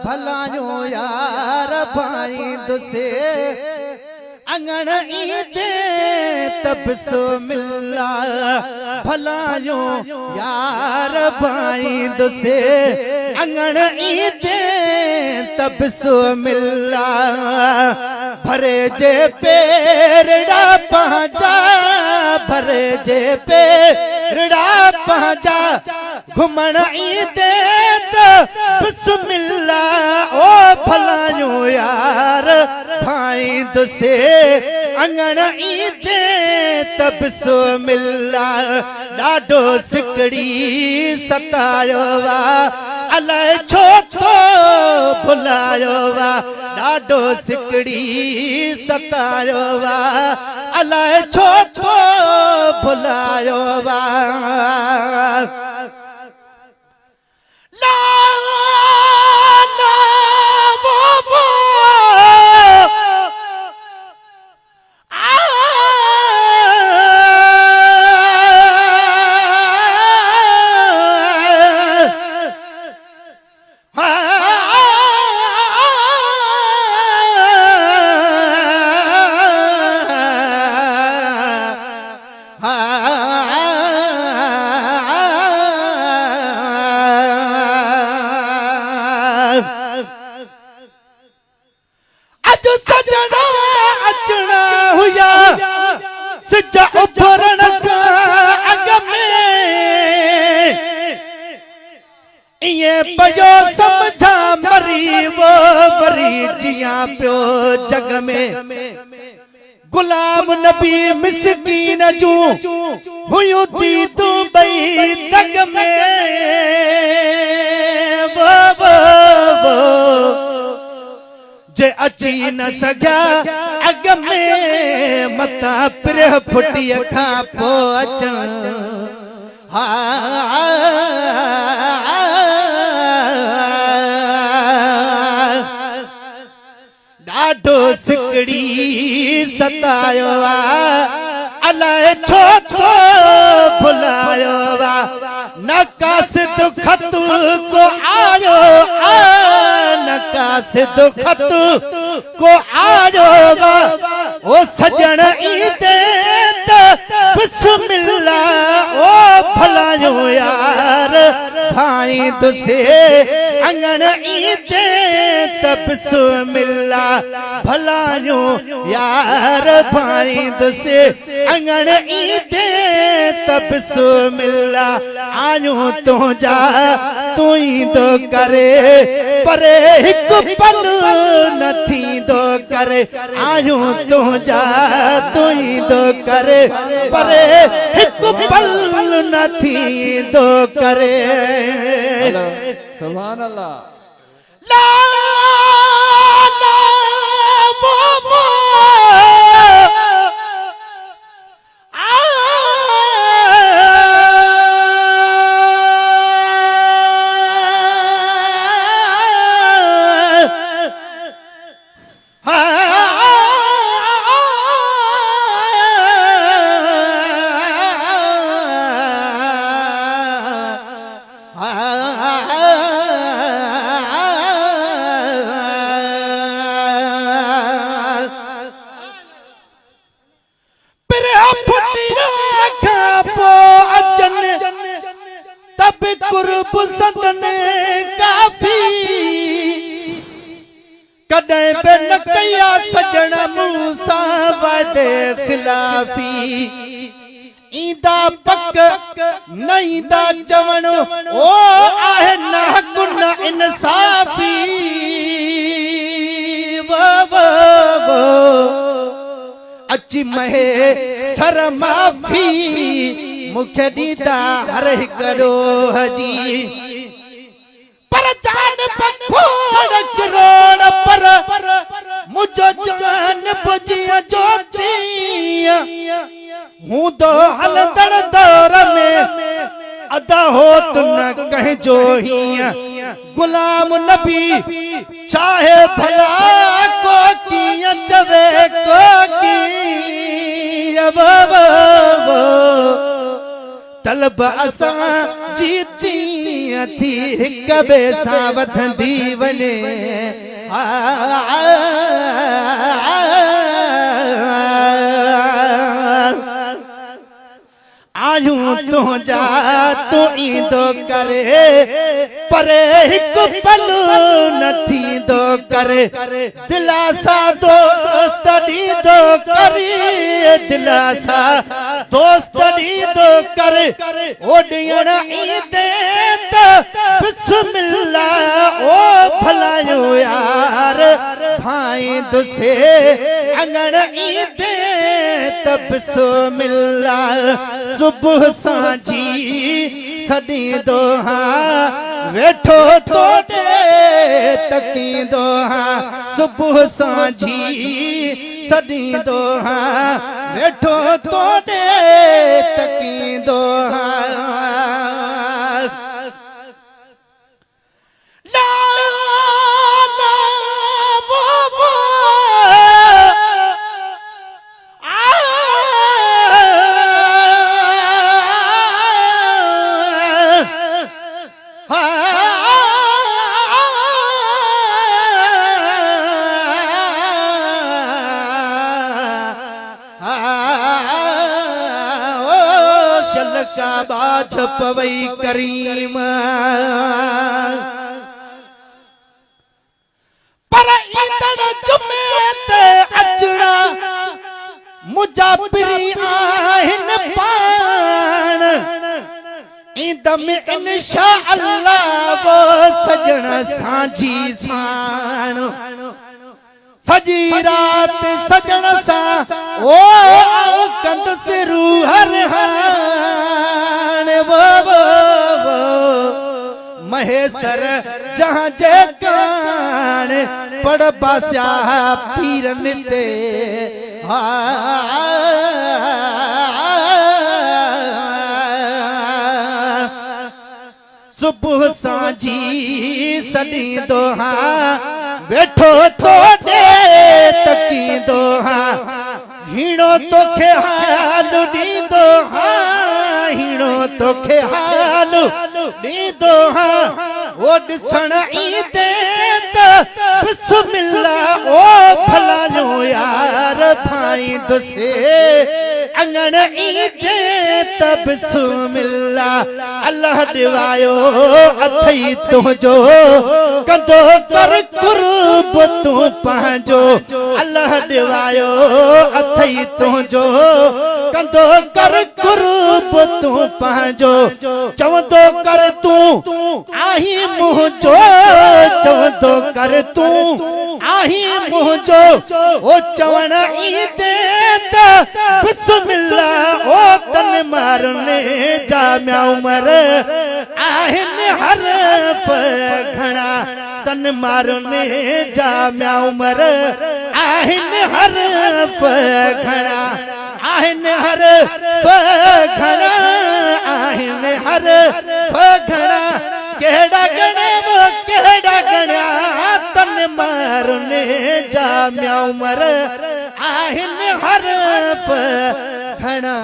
भलायो यार भाई दुसे अंगण ईदे तबसो मिला भलायो यार भाई दुसे अंगण ईदे तबसो मिला भरे जे पेरड़ा पहुंचा भरे जे पेरड़ा पहुंचा घुमण ईदे बिस्मिल्ला ओ भलायो यार भाई दुसे अंगण ईदे बिस्मिल्ला ॾाढो सिकड़ी सतायो वा अलाए छो छो भुलायो वा ॾाढो सिकड़ी सतायो वा अलाए छो छो भुलायो वा सजना अचना हुया सिजा उभरण का अग में ये पयो समझा मरी वो मरी जिया प्यो जग में गुलाम नबी मिस्कीन जू हुयो थी तू बई तग में वो जे अची न सघिया अग में मता पिर फुटिय खां पो अचन ॾाढो सिकड़ी सतायो वा अलाए छो छो भुलायो वा नकासिद खत को आयो नकासिद खत को आयो वा ओ सजण ईदे बिस्मिल्ला ओ भलायो यार भाई दुसे अंगण ईदे बिस्मिल्ला भलायो यार भाई दुसे अंगण ईदे बिस्मिल्ला आयो तो जा तू ही दो करे परे हिक पल न थी दो करे आयो तो जा तू ही दो करे परे हिक पल न थी दो करे सुभान अल्लाह ला ला वो तब कुर्ब सदने काफी कदे बे न कया सजण मूसा वादे खिलाफी ईदा पक नईदा चवण ओ आहे ना गुन इंसाफी वो अची महे सर माफी मुख्य दीदा हर करो हजी पर जान पखोड़ करोड़ पर मुझो जान बुझिया जोती हूँ दो हल दर दौर में अदा हो तु न कह जो ही गुलाम नबी चाहे भला को की चवे को की तलब असा जीती थी हिक ॿिए सां वधंदी वञे आयूं तुंहिंजा तूं ईंदो करे पर हिकु पल न थींदो करे दिलासा दोस्त ॾींदो करे दिलासा दोस्त ॾींदो करे ओ ॾियण ईंदे त बिस्मिल्लाह ओ भलायो यार भाईंदुसे अङण ईंदे त बिस्मिल्लाह सुबह सांझी सॾींदो हां वेठो तोड़े तकींदो हां सुबह सांझी सॾींदो हां वेठो तोड़े तकींदो हां बाज पवई करीम पर ईंदड़ जुमे ते अचणा मुजाबिरी आहिनि पाण ईंदम इंशा अल्लाह वो सजण सांझी साण सजी रात सजण सां ओ कंदुसि रूहर महेसर जहां जे कान पड़ बास्या पीरन ते सुबह सांझी सॾींदो हां वेठो तोड़े तकींदो हां हीणो तोखे हाल ॾींदो हां हीणो तोखे हाल ॾींदो हां ओ ॾिसण ईंदे त बिस्मिल्लाह ओ भलायो यार भाईंदुसे अङण ईंदे त बिस्मिल्लाह अल्लाह ॾिवायो अथई तुंहिंजो कंदो कर कुर्ब तूं पंहिंजो अल्लाह ॾिवायो अथई तुंहिंजो कंदो कर कुर्ब तूं पंहिंजो चवंदो कर तूं आही मुंहिंजो चवंदो कर तूं आही मुंहिंजो ओ चवण ईंदे त बिस्मिल्लाह ओ तन मारने जा म्या उमर आहिनि हरफ घणा तन मारने जा म्या उमर आहिनि हरफ घणा आहिनि हरफ घणा आहिनि हरफ घणा कहिड़ा गणे वो कहिड़ा गणा तन मारने जा म्या उमर आहिनि हरफ घणा